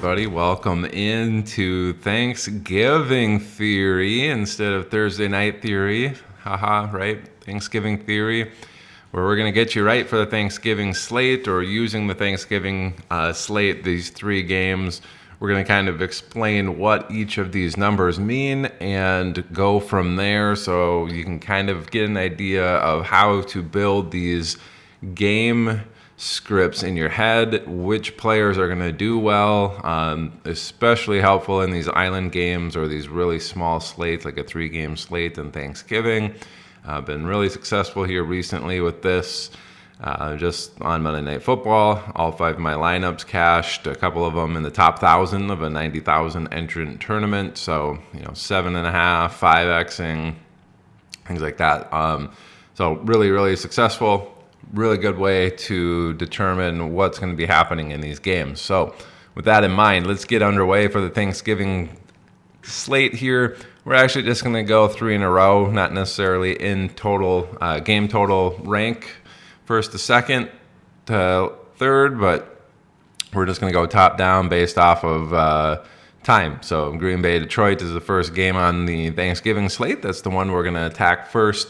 everybody. Welcome into Thanksgiving Theory instead of Thursday Night Theory. Haha, right? Thanksgiving Theory, where we're going to get you right for the Thanksgiving slate, or using the Thanksgiving slate, these three games. We're going to kind of explain what each of these numbers mean and go from there, so you can kind of get an idea of how to build these game scripts in your head, which players are going to do well, especially helpful in these island games or these really small slates like a 3-game slate and Thanksgiving. I've been really successful here recently with this. Just on Monday Night Football, all 5 of my lineups cashed, a couple of them in the top 1,000 of a 90,000 entrant tournament. So, 7.5, 5xing, things like that. So really, really successful. Really good way to determine what's going to be happening in these games. So with that in mind, let's get underway for the Thanksgiving slate here. We're actually just going to go 3 in a row, not necessarily in total game total rank, first to second to third, but we're just going to go top down based off of time. So Green Bay Detroit is the first game on the Thanksgiving slate. That's the one we're going to attack first.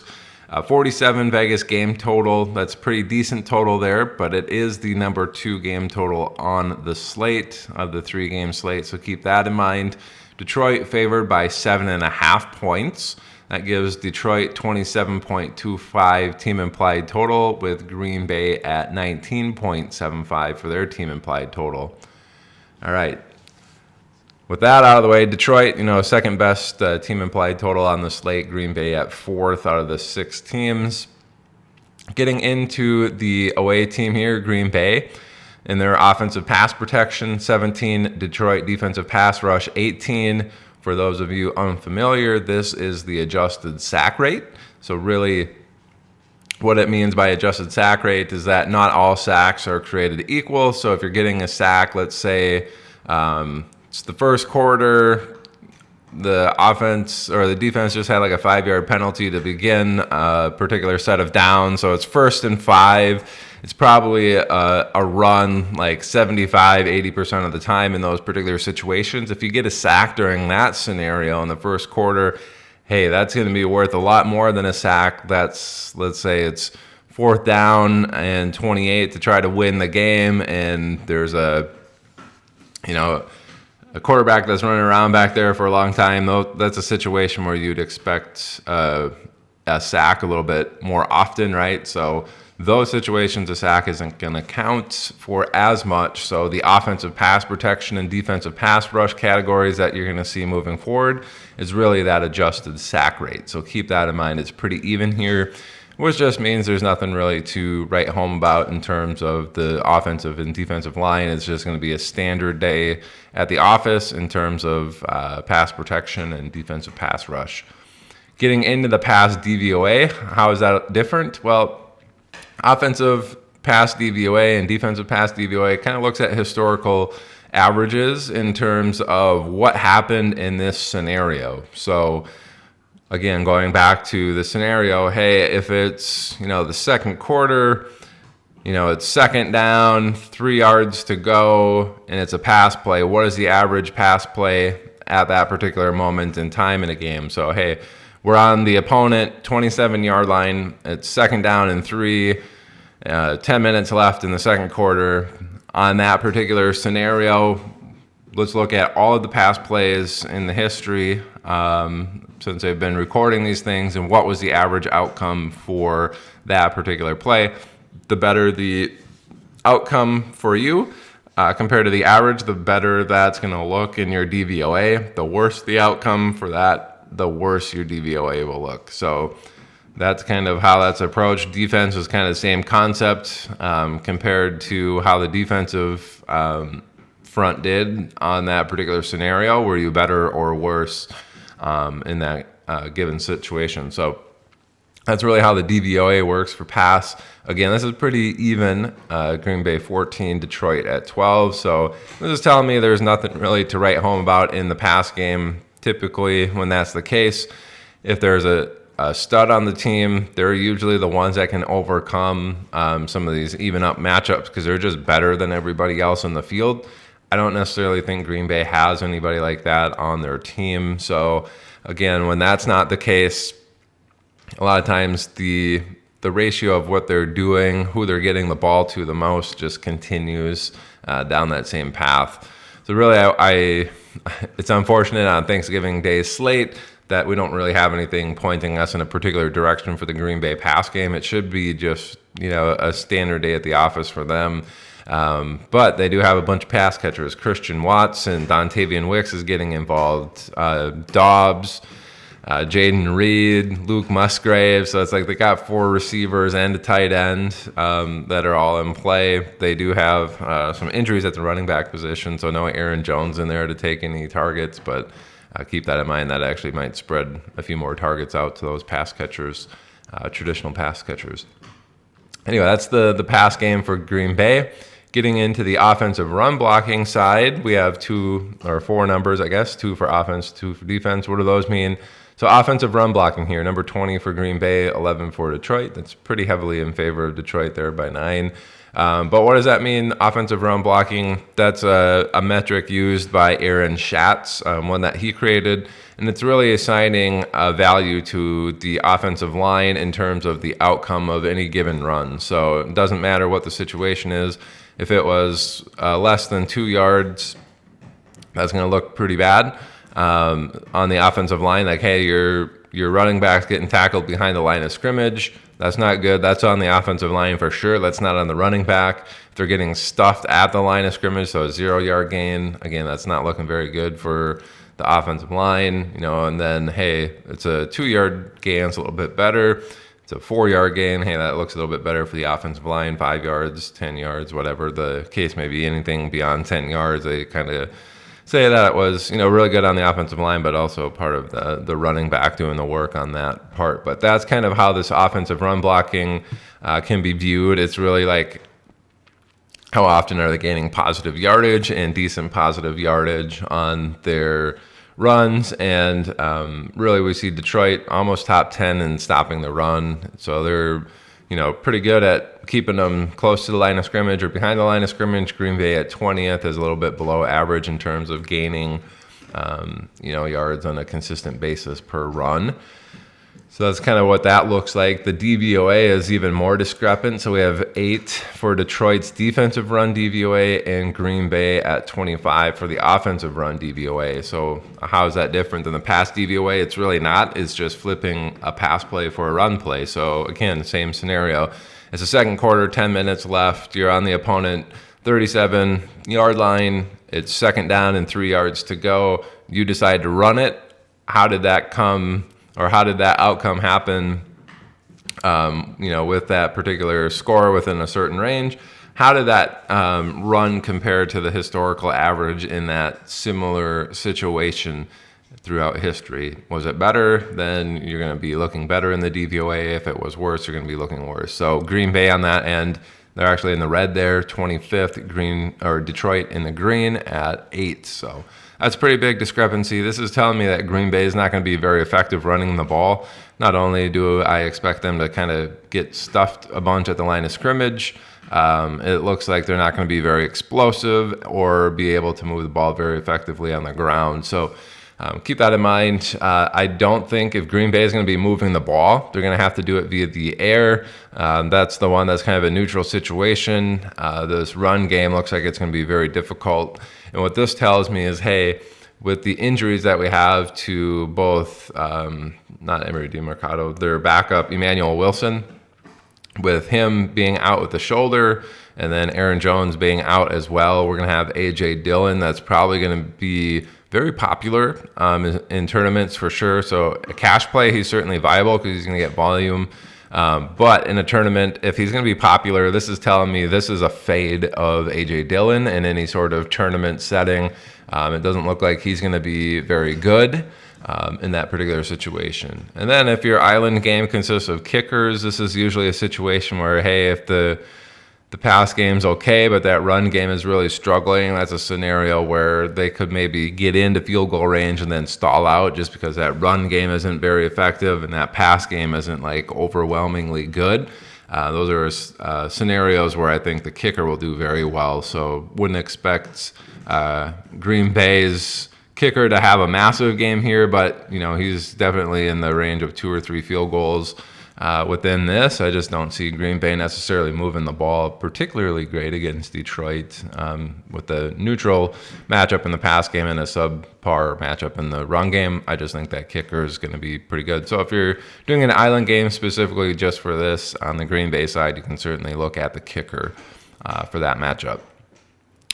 47 Vegas game total. That's pretty decent total there, but it is the number 2 game total on the slate of the 3-game slate, so keep that in mind. Detroit favored by 7.5 points. That gives Detroit 27.25 team implied total, with Green Bay at 19.75 for their team implied total. All right. With that out of the way, Detroit, second best team implied total on the slate. Green Bay at 4th out of the 6 teams. Getting into the away team here, Green Bay, in their offensive pass protection, 17. Detroit defensive pass rush, 18. For those of you unfamiliar, this is the adjusted sack rate. So really, what it means by adjusted sack rate is that not all sacks are created equal. So if you're getting a sack, let's say it's the first quarter, the offense or the defense just had like a 5-yard penalty to begin a particular set of downs. So it's 1st and 5. It's probably a run like 75, 80% of the time in those particular situations. If you get a sack during that scenario in the first quarter, hey, that's going to be worth a lot more than a sack that's, let's say it's 4th down and 28 to try to win the game, and there's a quarterback that's running around back there for a long time. That's a situation where you'd expect a sack a little bit more often, right? So those situations, a sack isn't going to count for as much. So the offensive pass protection and defensive pass rush categories that you're going to see moving forward is really that adjusted sack rate. So keep that in mind. It's pretty even here, which just means there's nothing really to write home about in terms of the offensive and defensive line. It's just going to be a standard day at the office in terms of pass protection and defensive pass rush. Getting into the pass DVOA, how is that different? Well, offensive pass DVOA and defensive pass DVOA kind of looks at historical averages in terms of what happened in this scenario. So again, going back to the scenario, hey, if it's, the second quarter, it's 2nd down, 3 yards to go, and it's a pass play, what is the average pass play at that particular moment in time in a game? So, hey, we're on the opponent 27-yard line. It's 2nd down and 3, 10 minutes left in the second quarter. On that particular scenario, let's look at all of the pass plays in the history since they've been recording these things, and what was the average outcome for that particular play. The better the outcome for you compared to the average, the better that's going to look in your DVOA. The worse the outcome for that, the worse your DVOA will look. So that's kind of how that's approached. Defense is kind of the same concept compared to how the defensive front did on that particular scenario. Were you better or worse in that given situation? So that's really how the DVOA works for pass. Again, this is pretty even. Green Bay 14, Detroit at 12. So this is telling me there's nothing really to write home about in the pass game. Typically, when that's the case, if there's a stud on the team, they're usually the ones that can overcome some of these even up matchups because they're just better than everybody else in the field. I don't necessarily think Green Bay has anybody like that on their team. So again, when that's not the case, a lot of times the ratio of what they're doing, who they're getting the ball to the most, just continues down that same path. So really, it's unfortunate on Thanksgiving Day's slate that we don't really have anything pointing us in a particular direction for the Green Bay pass game. It should be just, a standard day at the office for them. But they do have a bunch of pass catchers. Christian Watson, Dontavian Wicks is getting involved. Dobbs, Jaden Reed, Luke Musgrave. So it's like they got 4 receivers and a tight end that are all in play. They do have some injuries at the running back position, so no Aaron Jones in there to take any targets, but keep that in mind. That actually might spread a few more targets out to those pass catchers, traditional pass catchers. Anyway, that's the pass game for Green Bay. Getting into the offensive run blocking side, we have 2 or 4 numbers, I guess, 2 for offense, 2 for defense. What do those mean? So offensive run blocking here, number 20 for Green Bay, 11 for Detroit. That's pretty heavily in favor of Detroit there by 9. But what does that mean, offensive run blocking? That's a metric used by Aaron Schatz, one that he created, and it's really assigning a value to the offensive line in terms of the outcome of any given run. So it doesn't matter what the situation is. If it was less than 2 yards, that's going to look pretty bad on the offensive line. Like, hey, your running back's getting tackled behind the line of scrimmage. That's not good. That's on the offensive line for sure. That's not on the running back. If they're getting stuffed at the line of scrimmage, so a 0-yard gain, again, that's not looking very good for the offensive line. And then, hey, it's a 2-yard gain. It's a little bit better. It's a 4-yard gain. Hey, that looks a little bit better for the offensive line. 5 yards, 10 yards, whatever the case may be. Anything beyond 10 yards, they kind of say that it was, really good on the offensive line, but also part of the running back doing the work on that part. But that's kind of how this offensive run blocking can be viewed. It's really like, how often are they gaining positive yardage and decent positive yardage on their runs? And really, we see Detroit almost top 10 in stopping the run. So they're, pretty good at keeping them close to the line of scrimmage or behind the line of scrimmage. Green Bay at 20th is a little bit below average in terms of gaining, yards on a consistent basis per run. So that's kind of what that looks like. The DVOA is even more discrepant. So we have 8 for Detroit's defensive run DVOA and Green Bay at 25 for the offensive run DVOA. So how is that different than the pass DVOA? It's really not. It's just flipping a pass play for a run play. So again, same scenario. It's the second quarter, 10 minutes left. You're on the opponent 37-yard line. It's second down and 3 yards to go. You decide to run it. How did that come? Or how did that outcome happen, with that particular score within a certain range? How did that run compare to the historical average in that similar situation throughout history? Was it better? Then you're going to be looking better in the DVOA. If it was worse, you're going to be looking worse. So Green Bay on that end, they're actually in the red there, 25th. Detroit in the green at 8. So that's a pretty big discrepancy. This is telling me that Green Bay is not going to be very effective running the ball. Not only do I expect them to kind of get stuffed a bunch at the line of scrimmage, it looks like they're not going to be very explosive or be able to move the ball very effectively on the ground. So keep that in mind. I don't think if Green Bay is going to be moving the ball, they're going to have to do it via the air. That's the one that's kind of a neutral situation. This run game looks like it's going to be very difficult. And what this tells me is, hey, with the injuries that we have to both, not Emery DeMarcado, their backup, Emmanuel Wilson, with him being out with the shoulder, and then Aaron Jones being out as well, we're going to have A.J. Dillon. That's probably going to be very popular in tournaments for sure. So a cash play, he's certainly viable because he's going to get volume. But in a tournament, if he's going to be popular, this is telling me this is a fade of A.J. Dillon in any sort of tournament setting. It doesn't look like he's going to be very good in that particular situation. And then if your island game consists of kickers, this is usually a situation where, hey, if the pass game's okay, but that run game is really struggling, that's a scenario where they could maybe get into field goal range and then stall out just because that run game isn't very effective and that pass game isn't like overwhelmingly good. Those are scenarios where I think the kicker will do very well. So wouldn't expect Green Bay's kicker to have a massive game here, but he's definitely in the range of 2 or 3 field goals within this. I just don't see Green Bay necessarily moving the ball particularly great against Detroit with the neutral matchup in the pass game and a subpar matchup in the run game. I just think that kicker is going to be pretty good. So if you're doing an island game specifically just for this on the Green Bay side, you can certainly look at the kicker for that matchup.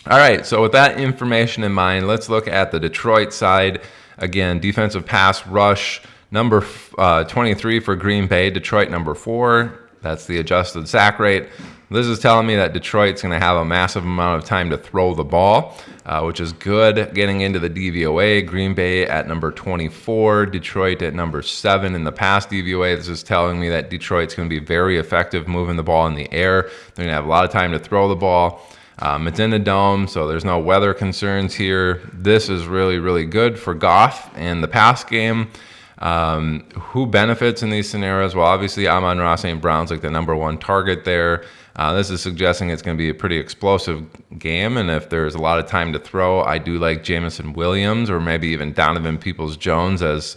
All right, so with that information in mind, let's look at the Detroit side. Again, defensive pass rush, number 23 for Green Bay, Detroit number 4. That's the adjusted sack rate. This is telling me that Detroit's going to have a massive amount of time to throw the ball, which is good. Getting into the DVOA, Green Bay at number 24, Detroit at number 7 in the pass DVOA. This is telling me that Detroit's going to be very effective moving the ball in the air. They're going to have a lot of time to throw the ball. It's in the dome, so there's no weather concerns here. This is really, really good for Goff and the pass game. Who benefits in these scenarios? Well, obviously, Amon-Ra St. Brown's like the number 1 target there. This is suggesting it's going to be a pretty explosive game, and if there's a lot of time to throw, I do like Jamison Williams or maybe even Donovan Peoples-Jones as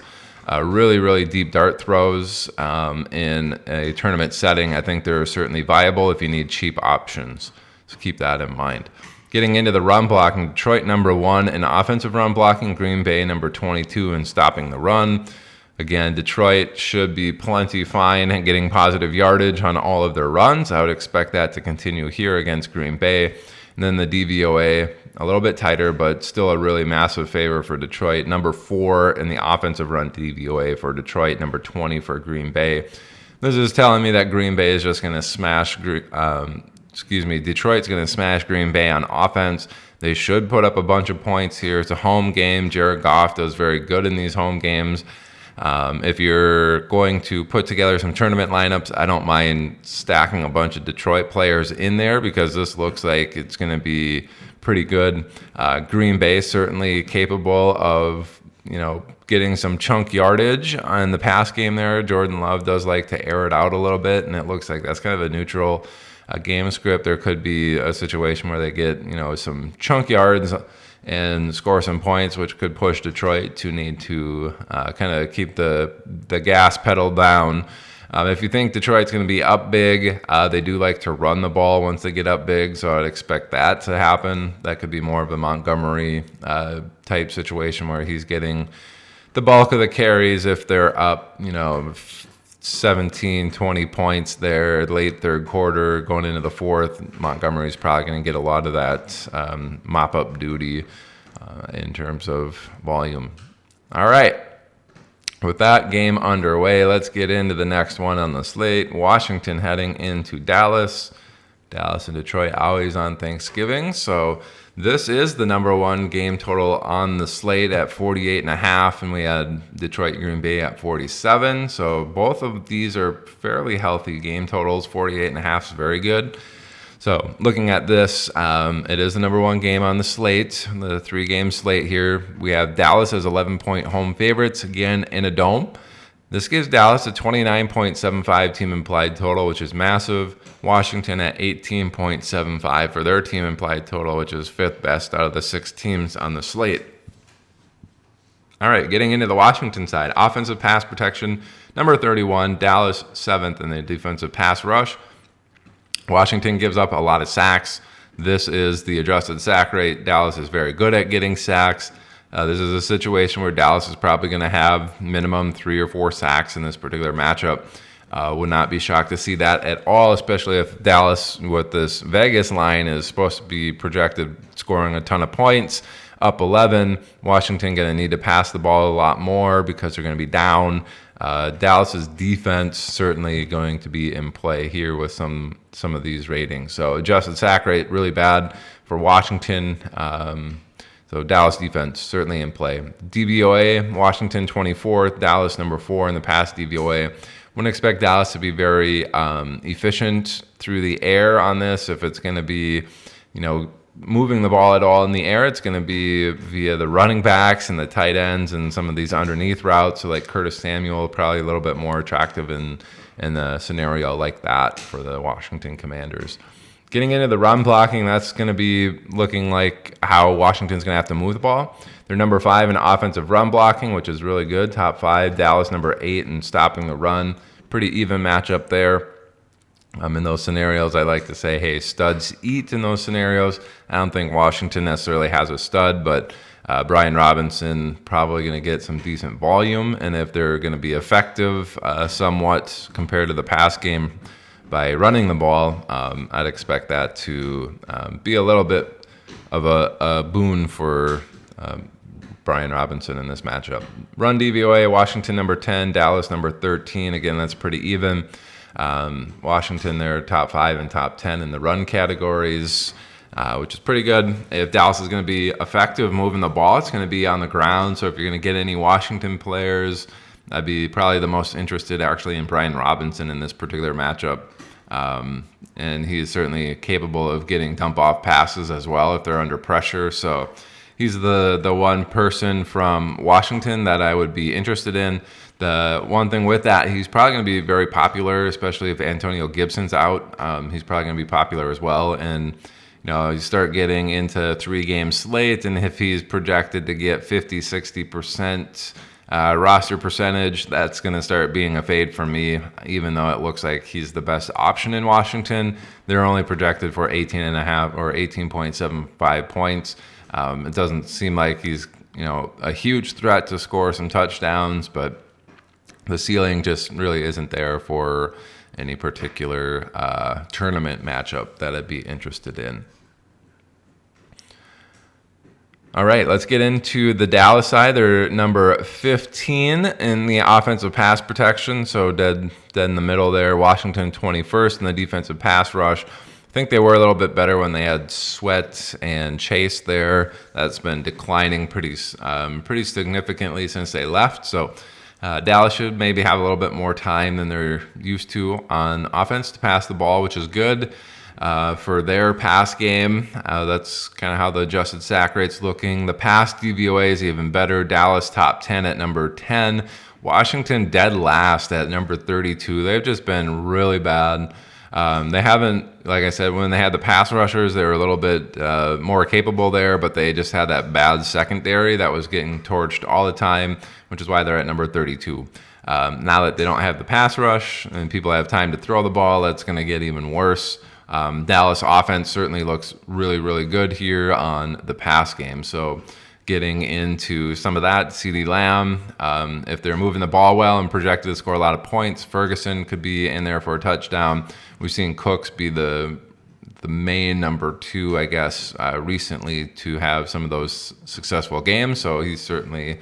really, really deep dart throws in a tournament setting. I think they're certainly viable if you need cheap options. So keep that in mind. Getting into the run blocking, Detroit number 1 in offensive run blocking, Green Bay number 22 in stopping the run. Again, Detroit should be plenty fine and getting positive yardage on all of their runs. I would expect that to continue here against Green Bay. And then the DVOA, a little bit tighter, but still a really massive favor for Detroit. Number 4 in the offensive run DVOA for Detroit, number 20 for Green Bay. This is telling me that Green Bay is just going to smash Detroit's going to smash Green Bay on offense. They should put up a bunch of points here. It's a home game. Jared Goff does very good in these home games. If you're going to put together some tournament lineups, I don't mind stacking a bunch of Detroit players in there because this looks like it's going to be pretty good. Green Bay certainly capable of, getting some chunk yardage on the pass game there. Jordan Love does like to air it out a little bit, and it looks like that's kind of a neutral game script. There could be a situation where they get, some chunk yards and score some points, which could push Detroit to need to kind of keep the gas pedal down. If you think Detroit's going to be up big, they do like to run the ball once they get up big, so I'd expect that to happen. That could be more of a Montgomery type situation where he's getting the bulk of the carries if they're up, 17, 20 points there, late third quarter, going into the fourth. Montgomery's probably going to get a lot of that mop-up duty in terms of volume. All right. With that game underway, let's get into the next one on the slate. Washington heading into Dallas. Dallas and Detroit always on Thanksgiving. So this is the number 1 game total on the slate at 48.5, and we had Detroit Green Bay at 47. So both of these are fairly healthy game totals. 48.5 is very good. So looking at this, it is the number 1 game on the slate, the 3-game slate here. We have Dallas as 11-point home favorites, again in a dome. This gives Dallas a 29.75 team implied total, which is massive. Washington at 18.75 for their team implied total, which is 5th best out of the 6 teams on the slate. All right, getting into the Washington side. Offensive pass protection, number 31. Dallas 7th in the defensive pass rush. Washington gives up a lot of sacks. This is the adjusted sack rate. Dallas is very good at getting sacks. This is a situation where Dallas is probably going to have minimum 3 or 4 sacks in this particular matchup. Would not be shocked to see that at all, especially if Dallas, with this Vegas line, is supposed to be projected scoring a ton of points, up 11. Washington going to need to pass the ball a lot more because they're going to be down. Dallas's defense certainly going to be in play here with some of these ratings. So adjusted sack rate really bad for Washington. So Dallas defense certainly in play. DVOA, Washington 24th, Dallas number 4 in the pass DVOA. Wouldn't expect Dallas to be very efficient through the air on this. If it's going to be, moving the ball at all in the air, it's going to be via the running backs and the tight ends and some of these underneath routes. So like Curtis Samuel, probably a little bit more attractive in in a scenario like that for the Washington Commanders. Getting into the run blocking, that's going to be looking like how Washington's going to have to move the ball. They're number 5 in offensive run blocking, which is really good. Top 5. Dallas number 8 in stopping the run. Pretty even matchup there. In those scenarios, I like to say, hey, studs eat in those scenarios. I don't think Washington necessarily has a stud, but Brian Robinson probably going to get some decent volume. And if they're going to be effective somewhat compared to the pass game by running the ball, I'd expect that to be a little bit of a boon for Brian Robinson in this matchup. Run DVOA, Washington number 10, Dallas number 13. Again, that's pretty even. Washington, they're top 5 and top 10 in the run categories, which is pretty good. If Dallas is going to be effective moving the ball, it's going to be on the ground. So if you're going to get any Washington players, I'd be probably the most interested actually in Brian Robinson in this particular matchup. And he is certainly capable of getting dump-off passes as well if they're under pressure. So he's the one person from Washington that I would be interested in. The one thing with that, he's probably going to be very popular, especially if Antonio Gibson's out. He's probably going to be popular as well. And, you start getting into 3-game slate, and if he's projected to get 50, 60% roster percentage, that's going to start being a fade for me, even though it looks like he's the best option in Washington. They're only projected for 18.5 or 18.75 points. It doesn't seem like he's, a huge threat to score some touchdowns, but the ceiling just really isn't there for any particular tournament matchup that I'd be interested in. All right, let's get into the Dallas side. They're number 15 in the offensive pass protection, so dead in the middle there. Washington 21st in the defensive pass rush. I think they were a little bit better when they had Sweat and Chase there. That's been declining pretty significantly since they left. So Dallas should maybe have a little bit more time than they're used to on offense to pass the ball, which is good. For their pass game, that's kind of how the adjusted sack rate's looking. The pass DVOA is even better. Dallas top 10 at number 10. Washington dead last at number 32. They've just been really bad. They haven't, like I said, when they had the pass rushers, they were a little bit more capable there, but they just had that bad secondary that was getting torched all the time, which is why they're at number 32. Now that they don't have the pass rush and people have time to throw the ball, that's going to get even worse. Dallas offense certainly looks really, really good here on the pass game. So getting into some of that, CeeDee Lamb, if they're moving the ball well and projected to score a lot of points, Ferguson could be in there for a touchdown. We've seen Cooks be the main number 2, I guess, recently to have some of those successful games. So he's certainly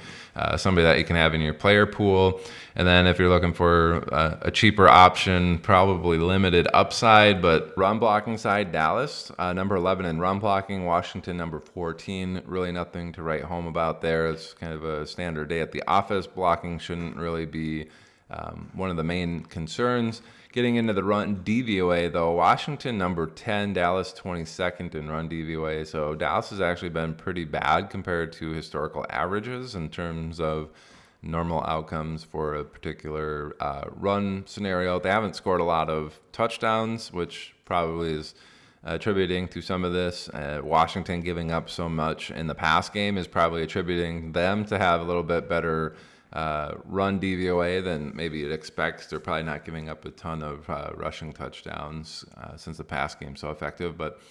somebody that you can have in your player pool. And then if you're looking for a cheaper option, probably limited upside, but run blocking side, Dallas, number 11 in run blocking, Washington number 14. Really nothing to write home about there. It's kind of a standard day at the office. Blocking shouldn't really be one of the main concerns. Getting into the run DVOA, though, Washington number 10, Dallas 22nd in run DVOA. So Dallas has actually been pretty bad compared to historical averages in terms of normal outcomes for a particular run scenario. They haven't scored a lot of touchdowns, which probably is attributing to some of this. Washington giving up so much in the pass game is probably attributing them to have a little bit better run DVOA than maybe you'd expect. They're probably not giving up a ton of rushing touchdowns since the pass game's so effective. But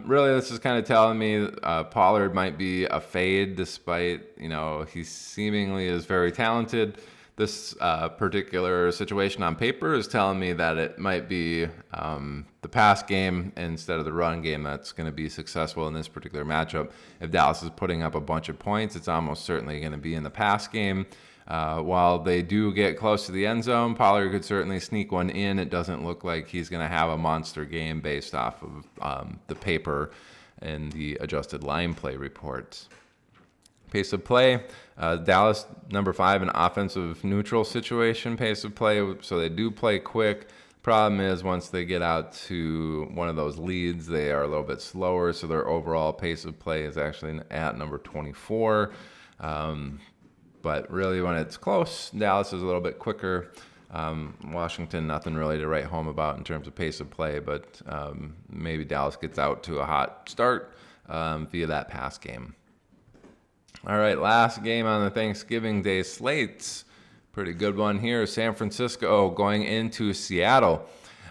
really, this is kind of telling me Pollard might be a fade, despite he seemingly is very talented. This particular situation on paper is telling me that it might be the pass game instead of the run game that's going to be successful in this particular matchup. If Dallas is putting up a bunch of points, it's almost certainly going to be in the pass game. While they do get close to the end zone, Pollard could certainly sneak one in. It doesn't look like he's going to have a monster game based off of the paper and the adjusted line play reports. Pace of play, Dallas number 5 in offensive neutral situation pace of play, so they do play quick. Problem is once they get out to one of those leads, they are a little bit slower, so their overall pace of play is actually at number 24. But really when it's close, Dallas is a little bit quicker. Washington, nothing really to write home about in terms of pace of play, but maybe Dallas gets out to a hot start via that pass game. All right, last game on the Thanksgiving Day slate. Pretty good one here. San Francisco going into Seattle.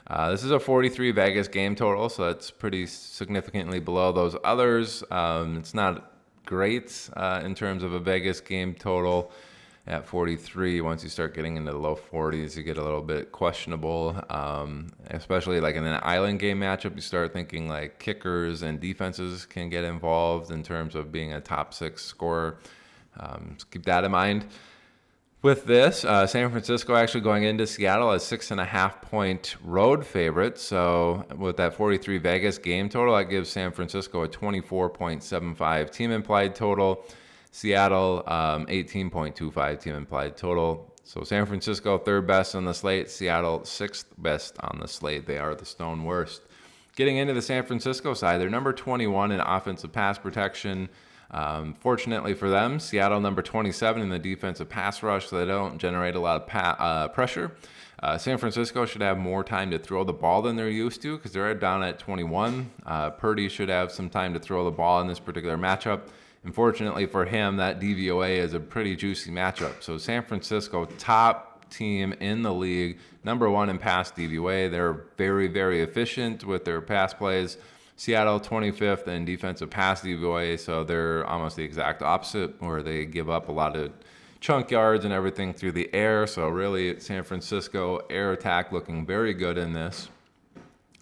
This is a 43 Vegas game total, so that's pretty significantly below those others. It's not great in terms of a Vegas game total at 43. Once you start getting into the low 40s, you get a little bit questionable, especially like in an island game matchup. You start thinking like kickers and defenses can get involved in terms of being a top 6 scorer. So keep that in mind. With this, San Francisco actually going into Seattle as 6.5-point road favorite. So with that 43 Vegas game total, that gives San Francisco a 24.75 team implied total. Seattle, 18.25 team implied total. So San Francisco, 3rd best on the slate. Seattle, 6th best on the slate. They are the stone worst. Getting into the San Francisco side, they're number 21 in offensive pass protection. Fortunately for them, Seattle number 27 in the defensive pass rush, so they don't generate a lot of pressure. San Francisco should have more time to throw the ball than they're used to because they're down at 21. Purdy should have some time to throw the ball in this particular matchup. Unfortunately for him, that DVOA is a pretty juicy matchup. So San Francisco, top team in the league, number 1 in pass DVOA. They're very, very efficient with their pass plays. Seattle, 25th in defensive pass DVOA, so they're almost the exact opposite, where they give up a lot of chunk yards and everything through the air. So really, San Francisco air attack looking very good in this.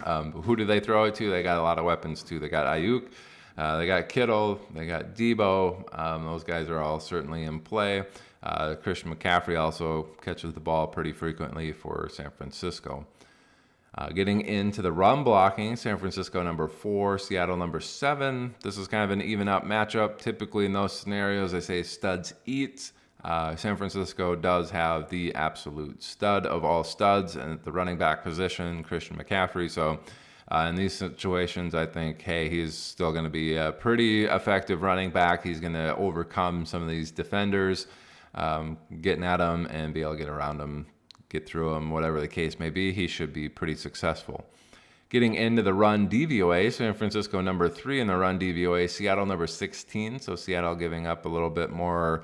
Who do they throw it to? They got a lot of weapons too. They got Ayuk. They got Kittle, they got Debo. Those guys are all certainly in play. Christian McCaffrey also catches the ball pretty frequently for San Francisco. Getting into the run blocking, San Francisco number 4, Seattle number 7. This is kind of an even up matchup. Typically in those scenarios, they say studs eat. San Francisco does have the absolute stud of all studs and at the running back position, Christian McCaffrey. So in these situations, I think, hey, he's still going to be a pretty effective running back. He's going to overcome some of these defenders, getting at them and be able to get around them, get through them, whatever the case may be. He should be pretty successful. Getting into the run DVOA, San Francisco number 3 in the run DVOA, Seattle number 16. So Seattle giving up a little bit more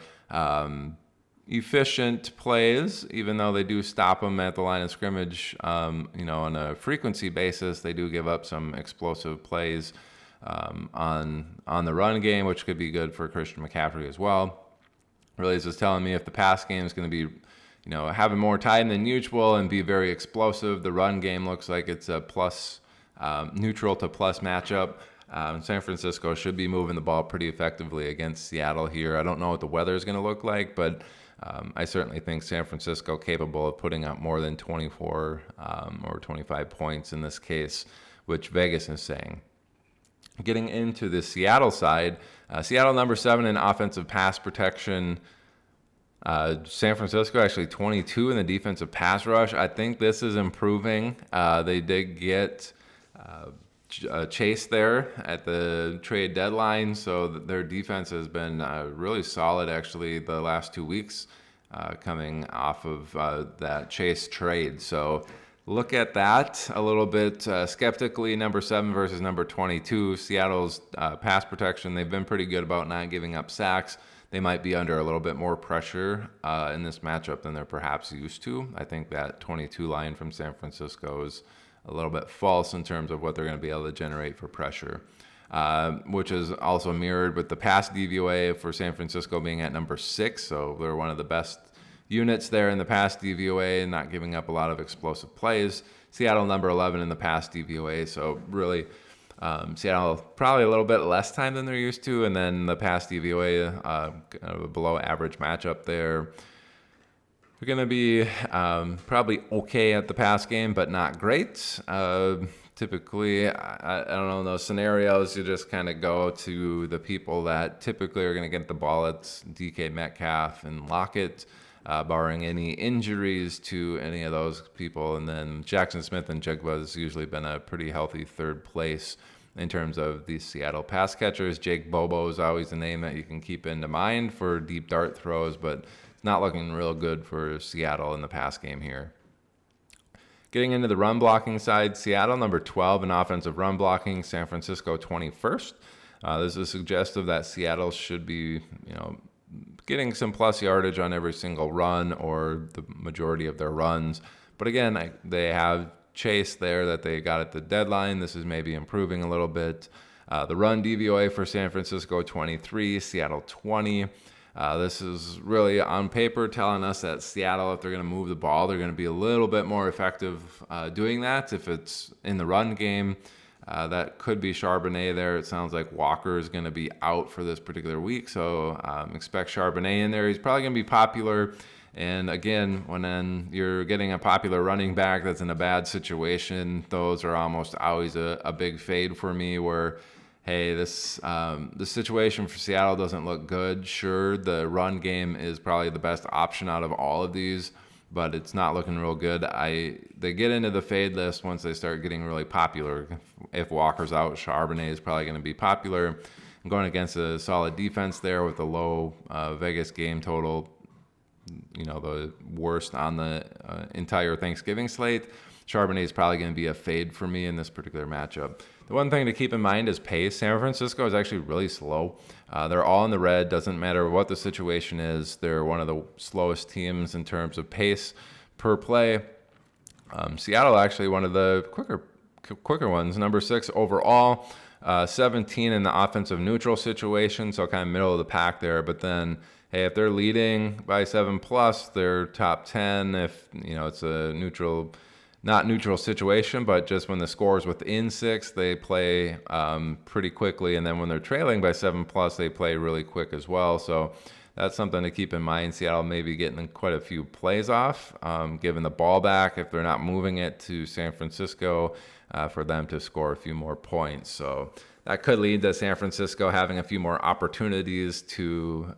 efficient plays, even though they do stop them at the line of scrimmage. On a frequency basis, they do give up some explosive plays on the run game, which could be good for Christian McCaffrey as well. Really is just telling me if the pass game is going to be having more time than usual and be very explosive, the run game looks like it's a plus, neutral to plus matchup. San Francisco should be moving the ball pretty effectively against Seattle here. I don't know what the weather is going to look like, but I certainly think San Francisco capable of putting up more than 24 or 25 points in this case, which Vegas is saying. Getting into the Seattle side, Seattle number 7 in offensive pass protection. San Francisco actually 22 in the defensive pass rush. I think this is improving. They did get Chase there at the trade deadline, so their defense has been really solid actually the last 2 weeks coming off of that Chase trade. So look at that a little bit skeptically. Number 7 versus number 22. Seattle's pass protection, they've been pretty good about not giving up sacks. They might be under a little bit more pressure in this matchup than they're perhaps used to. I think that 22 line from San Francisco is a little bit false in terms of what they're going to be able to generate for pressure, which is also mirrored with the pass DVOA for San Francisco being at number 6. So they're one of the best units there in the pass DVOA and not giving up a lot of explosive plays. Seattle number 11 in the pass DVOA. So really, Seattle probably a little bit less time than they're used to, and then the pass DVOA, kind of a below average matchup there. We're going to be probably okay at the pass game, but not great. Typically, I don't know, in those scenarios, you just kind of go to the people that typically are going to get the ball. It's DK Metcalf and Lockett, barring any injuries to any of those people. And then Jackson Smith and Jigba has usually been a pretty healthy 3rd place in terms of the Seattle pass catchers. Jake Bobo is always a name that you can keep into mind for deep dart throws, but it's not looking real good for Seattle in the pass game here. Getting into the run blocking side, Seattle number 12 in offensive run blocking, San Francisco 21st. This is suggestive that Seattle should be, getting some plus yardage on every single run or the majority of their runs. But again, they have Chase there that they got at the deadline. This is maybe improving a little bit. The run DVOA for San Francisco 23, Seattle 20. This is really on paper telling us that Seattle, if they're going to move the ball, they're going to be a little bit more effective doing that. If it's in the run game, that could be Charbonnet there. It sounds like Walker is going to be out for this particular week, so expect Charbonnet in there. He's probably going to be popular. And again, when you're getting a popular running back that's in a bad situation, those are almost always a big fade for me where, hey, this situation for Seattle doesn't look good. Sure, the run game is probably the best option out of all of these, but it's not looking real good. They get into the fade list once they start getting really popular. If Walker's out, Charbonnet is probably going to be popular. And going against a solid defense there with a low Vegas game total, the worst on the entire Thanksgiving slate, Charbonnet is probably going to be a fade for me in this particular matchup. The one thing to keep in mind is pace. San Francisco is actually really slow. They're all in the red. Doesn't matter what the situation is. They're one of the slowest teams in terms of pace per play. Seattle actually one of the quicker ones. Number 6 overall. 17 in the offensive neutral situation, so kind of middle of the pack there. But then, hey, if they're leading by 7+, they're top 10. If it's a not neutral situation, but just when the score is within 6, they play pretty quickly, and then when they're trailing by 7+, they play really quick as well. So that's something to keep in mind. Seattle may be getting quite a few plays off, giving the ball back if they're not moving it to San Francisco for them to score a few more points. So that could lead to San Francisco having a few more opportunities to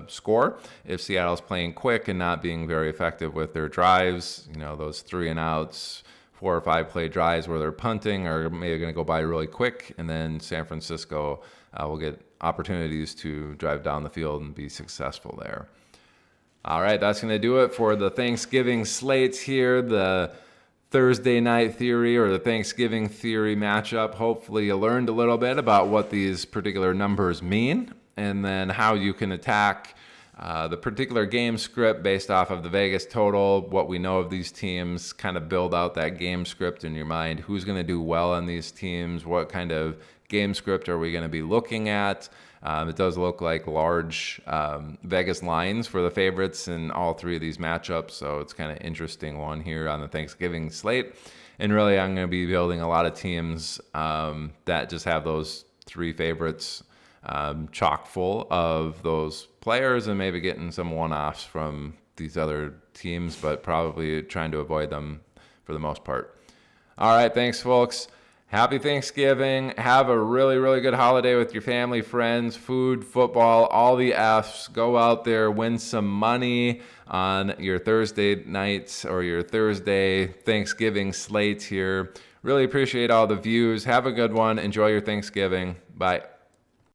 score if Seattle's playing quick and not being very effective with their drives. Those 3-and-outs, 4 or 5 play drives where they're punting are maybe going to go by really quick, and then San Francisco will get opportunities to drive down the field and be successful there. All right, that's going to do it for the Thanksgiving slates here, the Thursday night theory or the Thanksgiving theory matchup. Hopefully you learned a little bit about what these particular numbers mean and then how you can attack the particular game script based off of the Vegas total, what we know of these teams, kind of build out that game script in your mind. Who's going to do well on these teams? What kind of game script are we going to be looking at? It does look like large Vegas lines for the favorites in all 3 of these matchups, so it's kind of interesting one here on the Thanksgiving slate. And really, I'm going to be building a lot of teams that just have those 3 favorites chock full of those players and maybe getting some one-offs from these other teams, but probably trying to avoid them for the most part. All right, thanks, folks. Happy Thanksgiving. Have a really, really good holiday with your family, friends, food, football, all the Fs. Go out there, win some money on your Thursday nights or your Thursday Thanksgiving slates here. Really appreciate all the views. Have a good one. Enjoy your Thanksgiving. Bye.